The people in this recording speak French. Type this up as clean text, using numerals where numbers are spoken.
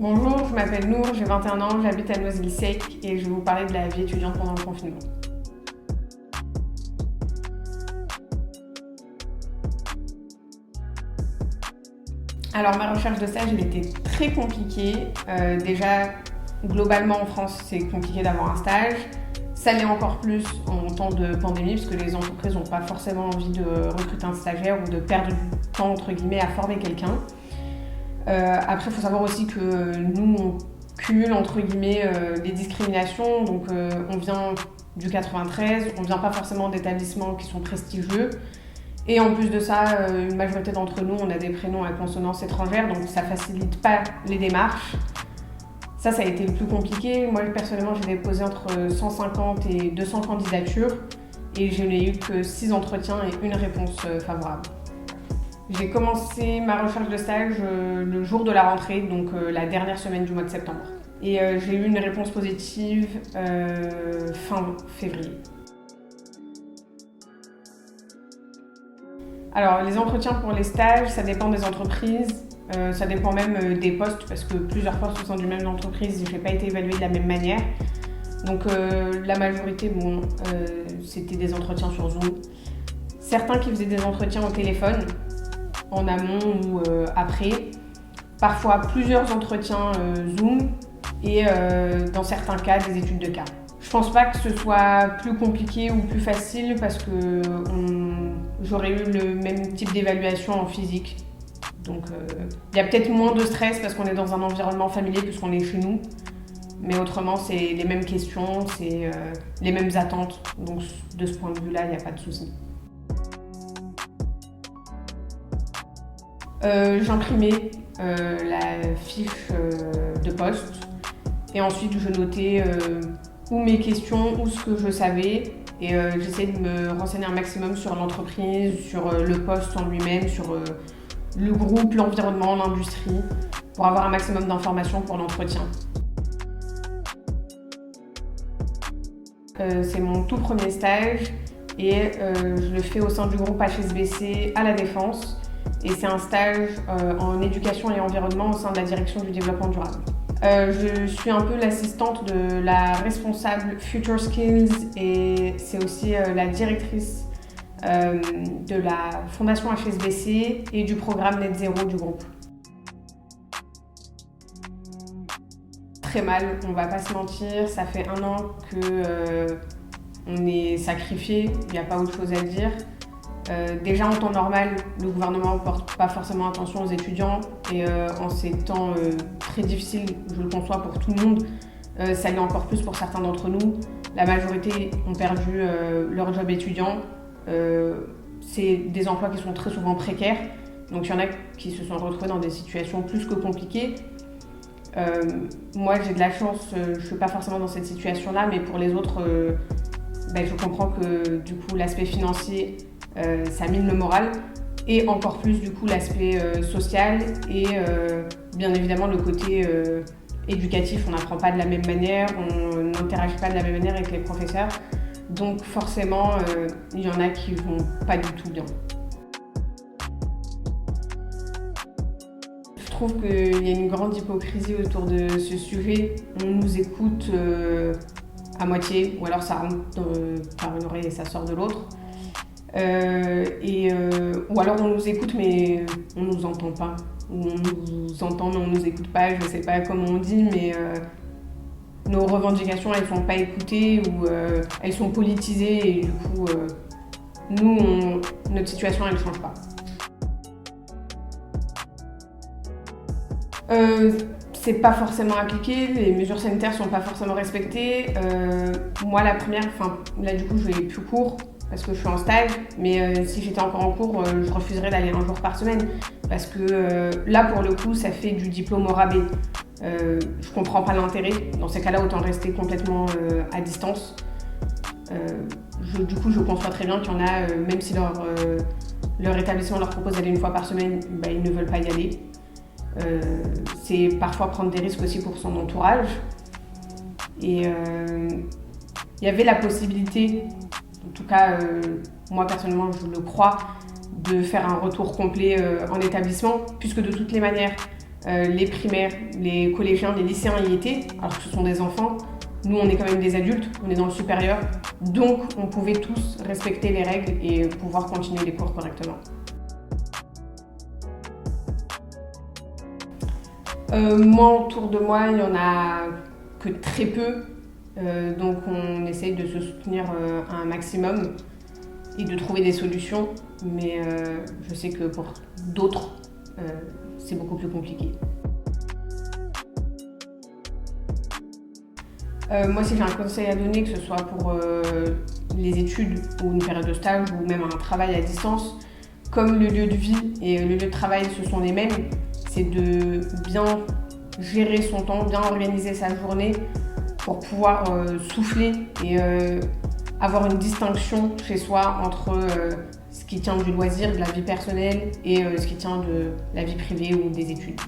Bonjour, je m'appelle Nour, j'ai 21 ans, j'habite à Noisy-le-Sec et je vais vous parler de la vie étudiante pendant le confinement. Alors ma recherche de stage, elle était très compliquée. Déjà, globalement en France, c'est compliqué d'avoir un stage. Ça l'est encore plus en temps de pandémie parce que les entreprises n'ont pas forcément envie de recruter un stagiaire ou de perdre du temps entre guillemets à former quelqu'un. Après, il faut savoir aussi que nous, on cumule entre guillemets les discriminations. Donc, on vient du 93, on vient pas forcément d'établissements qui sont prestigieux. Et en plus de ça, une majorité d'entre nous, on a des prénoms à consonance étrangère, donc ça facilite pas les démarches. Ça a été le plus compliqué. Moi, personnellement, j'ai déposé entre 150 et 200 candidatures et je n'ai eu que 6 entretiens et une réponse favorable. J'ai commencé ma recherche de stage le jour de la rentrée, donc la dernière semaine du mois de septembre. Et j'ai eu une réponse positive fin février. Alors les entretiens pour les stages, ça dépend des entreprises, ça dépend même des postes, parce que plusieurs postes au sein d'une même entreprise, je n'ai pas été évaluée de la même manière. Donc la majorité, c'était des entretiens sur Zoom. Certains qui faisaient des entretiens au téléphone, en amont ou après. Parfois plusieurs entretiens Zoom et dans certains cas des études de cas. Je pense pas que ce soit plus compliqué ou plus facile parce que j'aurais eu le même type d'évaluation en physique. Donc il y a peut-être moins de stress parce qu'on est dans un environnement familier puisqu'on est chez nous. Mais autrement, c'est les mêmes questions, c'est les mêmes attentes. Donc de ce point de vue-là, il n'y a pas de souci. J'imprimais la fiche de poste et ensuite je notais ou mes questions ou ce que je savais et j'essayais de me renseigner un maximum sur l'entreprise, sur le poste en lui-même, sur le groupe, l'environnement, l'industrie pour avoir un maximum d'informations pour l'entretien. C'est mon tout premier stage et je le fais au sein du groupe HSBC à La Défense. Et c'est un stage en éducation et environnement au sein de la direction du développement durable. Je suis un peu l'assistante de la responsable Future Skills et c'est aussi la directrice de la fondation HSBC et du programme Net Zéro du groupe. Très mal, on va pas se mentir, ça fait 1 an qu'on est sacrifié, il n'y a pas autre chose à dire. Déjà en temps normal, le gouvernement ne porte pas forcément attention aux étudiants et en ces temps très difficiles, je le conçois pour tout le monde, ça l'est encore plus pour certains d'entre nous. La majorité ont perdu leur job étudiant. C'est des emplois qui sont très souvent précaires, donc il y en a qui se sont retrouvés dans des situations plus que compliquées. Moi j'ai de la chance, je ne suis pas forcément dans cette situation-là, mais pour les autres, je comprends que du coup l'aspect financier ça mine le moral et encore plus du coup l'aspect social et bien évidemment le côté éducatif. On n'apprend pas de la même manière, on n'interagit pas de la même manière avec les professeurs, donc forcément il y en a qui vont pas du tout bien. Je trouve qu'il y a une grande hypocrisie autour de ce sujet. On nous écoute à moitié ou alors ça rentre par une oreille et ça sort de l'autre. Ou alors on nous écoute mais on nous entend pas, ou on nous entend mais on nous écoute pas, je sais pas comment on dit, mais nos revendications elles sont pas écoutées ou elles sont politisées et du coup notre situation elle change pas. C'est pas forcément appliqué, les mesures sanitaires sont pas forcément respectées. Moi la première, là du coup je vais plus cours parce que je suis en stage, mais si j'étais encore en cours, je refuserais d'aller 1 jour par semaine parce que là pour le coup ça fait du diplôme au rabais. Je comprends pas l'intérêt, dans ces cas-là autant rester complètement à distance. Du coup je conçois très bien qu'il y en a, même si leur établissement leur propose d'aller 1 fois par semaine, ils ne veulent pas y aller. C'est parfois prendre des risques aussi pour son entourage. Et il y avait la possibilité, en tout cas moi personnellement je le crois, de faire un retour complet en établissement, puisque de toutes les manières les primaires, les collégiens, les lycéens y étaient, alors que ce sont des enfants. Nous, on est quand même des adultes, on est dans le supérieur, donc on pouvait tous respecter les règles et pouvoir continuer les cours correctement. Moi, autour de moi, il n'y en a que très peu, donc on essaye de se soutenir un maximum et de trouver des solutions, mais je sais que pour d'autres, c'est beaucoup plus compliqué. Moi, si j'ai un conseil à donner, que ce soit pour les études ou une période de stage ou même un travail à distance, comme le lieu de vie et le lieu de travail, ce sont les mêmes, c'est de bien gérer son temps, bien organiser sa journée pour pouvoir souffler et avoir une distinction chez soi entre ce qui tient du loisir, de la vie personnelle et ce qui tient de la vie privée ou des études.